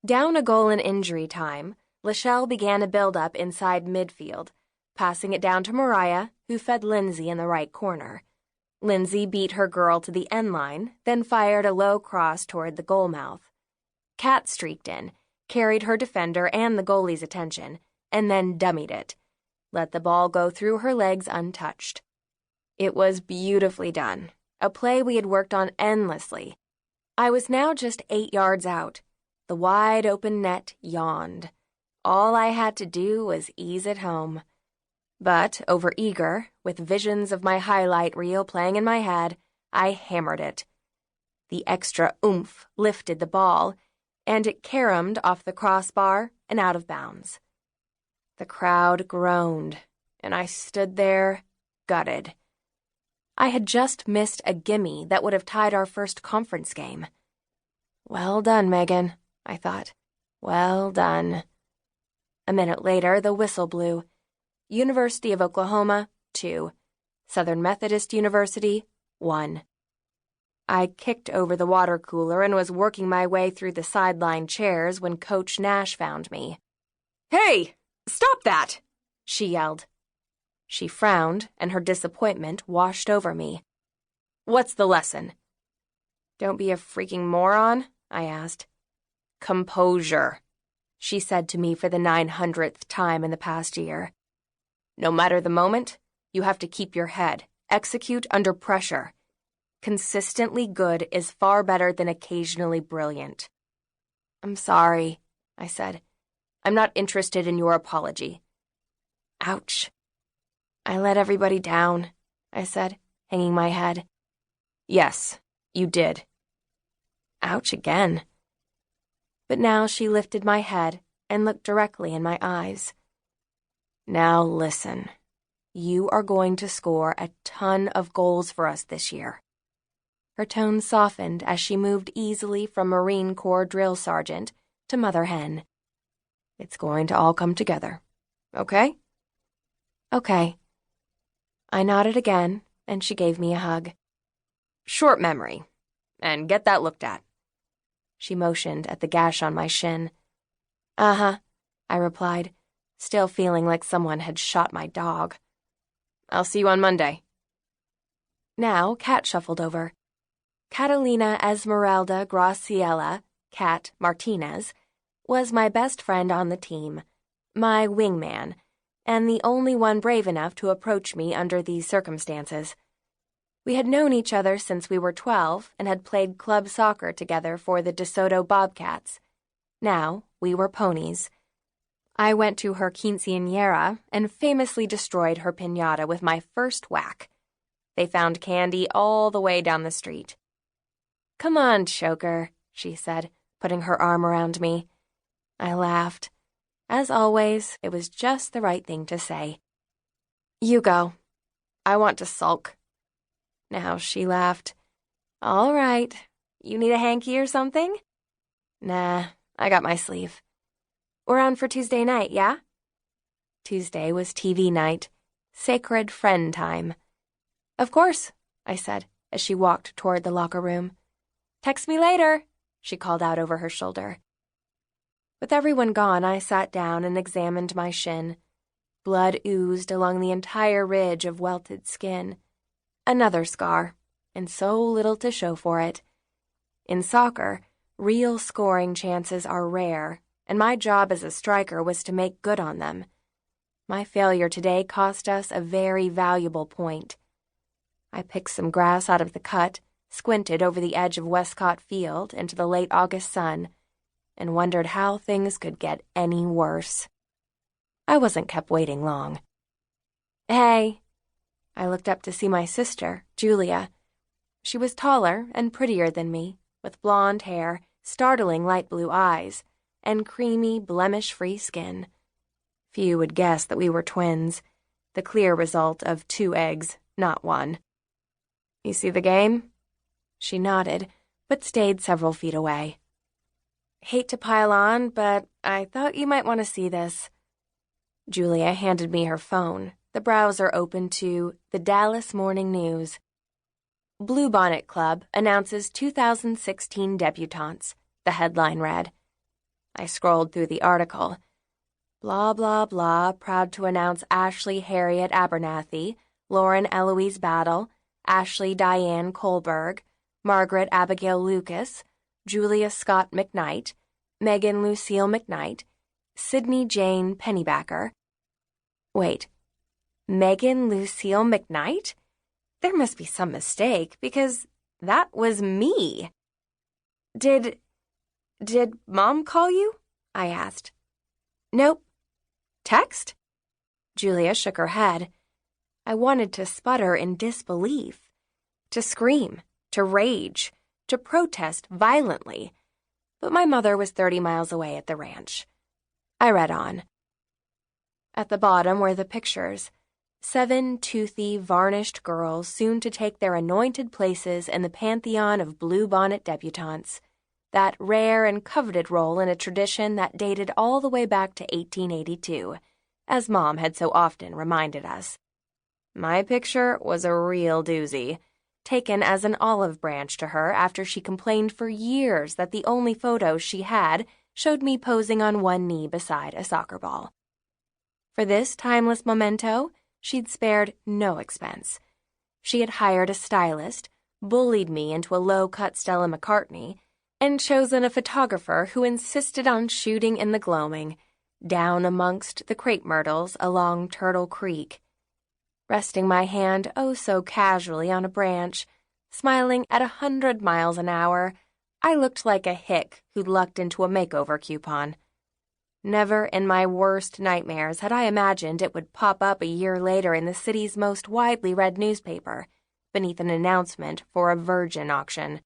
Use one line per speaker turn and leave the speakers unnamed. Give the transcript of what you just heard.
Down a goal in injury time, Lachelle began a build-up inside midfield, passing it down to Mariah, who fed Lindsay in the right corner. Lindsay beat her girl to the end line, then fired a low cross toward the goal mouth. Kat streaked in, carried her defender and the goalie's attention, and then dummied it. Let the ball go through her legs untouched. It was beautifully done, a play we had worked on endlessly. I was now just 8 yards out. The wide-open net yawned. All I had to do was ease it home. But, overeager, with visions of my highlight reel playing in my head, I hammered it. The extra oomph lifted the ball, and it caromed off the crossbar and out of bounds. The crowd groaned, and I stood there, gutted. I had just missed a gimme that would have tied our first conference game. Well done, Megan, I thought. Well done. A minute later, the whistle blew. University of Oklahoma, 2. Southern Methodist University, 1. I kicked over the water cooler and was working my way through the sideline chairs when Coach Nash found me. "Hey, stop that!" she yelled. She frowned, and her disappointment washed over me. "What's the lesson?" "Don't be a freaking moron," I asked. "Composure," she said to me for the 900th time in the past year. "No matter the moment, you have to keep your head, execute under pressure. Consistently good is far better than occasionally brilliant." "I'm sorry," I said. "I'm not interested in your apology." Ouch. "I let everybody down," I said, hanging my head. "Yes, you did." Ouch again. But now she lifted my head and looked directly in my eyes. "Now listen. You are going to score a ton of goals for us this year." Her tone softened as she moved easily from Marine Corps drill sergeant to mother hen. "It's going to all come together. Okay?" "Okay." I nodded again, and she gave me a hug. "Short memory, and get that looked at." She motioned at the gash on my shin. "Uh-huh," I replied, still feeling like someone had shot my dog. "I'll see you on Monday." Now Kat shuffled over. Catalina Esmeralda Graciela, Kat Martinez, was my best friend on the team, my wingman, and the only one brave enough to approach me under these circumstances. We had known each other since we were 12 and had played club soccer together for the DeSoto Bobcats. Now we were ponies. I went to her quinceañera and famously destroyed her piñata with my first whack. They found candy all the way down the street. "Come on, choker," she said, putting her arm around me. I laughed. As always, it was just the right thing to say. "You go. I want to sulk." Now she laughed. "All right. You need a hanky or something?" "Nah, I got my sleeve." "We're on for Tuesday night, yeah?" Tuesday was TV night, sacred friend time. "Of course," I said as she walked toward the locker room. "Text me later," she called out over her shoulder. With everyone gone, I sat down and examined my shin. Blood oozed along the entire ridge of welted skin. Another scar, and so little to show for it. In soccer, real scoring chances are rare, and my job as a striker was to make good on them. My failure today cost us a very valuable point. I picked some grass out of the cut, squinted over the edge of Westcott Field into the late August sun, and wondered how things could get any worse. I wasn't kept waiting long. "Hey." I looked up to see my sister, Julia. She was taller and prettier than me, with blonde hair, startling light blue eyes, and creamy, blemish-free skin. Few would guess that we were twins, the clear result of 2 eggs, not 1. "You see the game?" She nodded, but stayed several feet away. "Hate to pile on, but I thought you might want to see this." Julia handed me her phone, the browser open to the Dallas Morning News. "Bluebonnet Club announces 2016 debutantes," the headline read. I scrolled through the article. Blah, blah, blah, proud to announce Ashley Harriet Abernathy, Lauren Eloise Battle, Ashley Diane Kohlberg, Margaret Abigail Lucas, Julia Scott McKnight, Megan Lucille McKnight, Sydney Jane Pennybacker. Wait, Megan Lucille McKnight? There must be some mistake, because that was me. Did Mom call you? I asked. Nope. Text? Julia shook her head. I wanted to sputter in disbelief, to scream, to rage, to protest violently, but my mother was 30 miles away at the ranch. I read on. At the bottom were the pictures. 7 toothy, varnished girls soon to take their anointed places in the pantheon of bluebonnet debutantes, that rare and coveted role in a tradition that dated all the way back to 1882, as Mom had so often reminded us. My picture was a real doozy, taken as an olive branch to her after she complained for years that the only photos she had showed me posing on one knee beside a soccer ball. For this timeless memento, she'd spared no expense. She had hired a stylist, bullied me into a low-cut Stella McCartney, and chosen a photographer who insisted on shooting in the gloaming, down amongst the crepe myrtles along Turtle Creek. Resting my hand oh so casually on a branch, smiling at 100 miles an hour, I looked like a hick who'd lucked into a makeover coupon. Never in my worst nightmares had I imagined it would pop up a year later in the city's most widely read newspaper, beneath an announcement for a virgin auction.